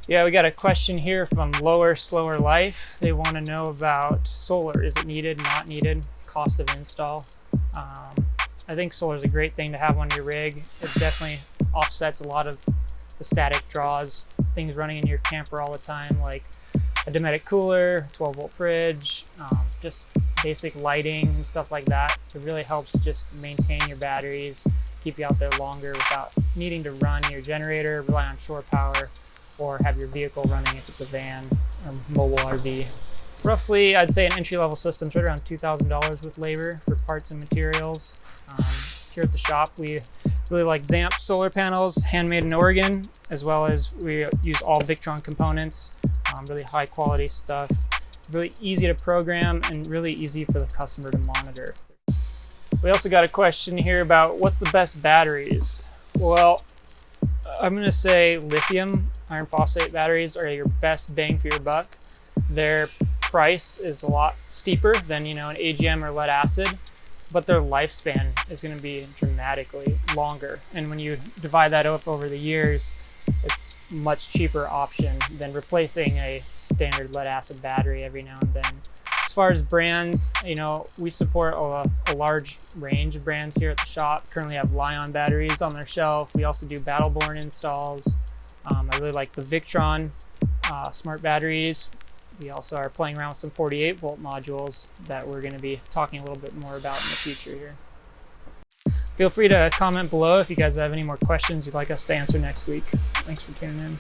Yeah, we got a question here from Lower Slower Life. They want to know about solar. Is it needed, not needed, cost of install? I think solar is a great thing to have on your rig. It definitely offsets a lot of the static draws, things running in your camper all the time, like a Dometic cooler, 12-volt fridge, just basic lighting and stuff like that. It really helps just maintain your batteries, keep you out there longer without needing to run your generator, rely on shore power, or have your vehicle running if it's a van or mobile RV. Roughly, I'd say an entry-level system's right around $2,000 with labor for parts and materials. Here at the shop, we really like Zamp solar panels, handmade in Oregon, as well as we use all Victron components, really high quality stuff, really easy to program and really easy for the customer to monitor. We also got a question here about what's the best batteries. Well, I'm going to say lithium iron phosphate batteries are your best bang for your buck. Their price is a lot steeper than an AGM or lead acid, but their lifespan is going to be dramatically longer. And when you divide that up over the years, it's a much cheaper option than replacing a standard lead acid battery every now and then. As far as brands, we support a large range of brands here at the shop. Currently have Li-ion batteries on their shelf. We also do Battleborn installs. I really like the Victron smart batteries. We also are playing around with some 48-volt modules that we're going to be talking a little bit more about in the future here. Feel free to comment below if you guys have any more questions you'd like us to answer next week. Thanks for tuning in.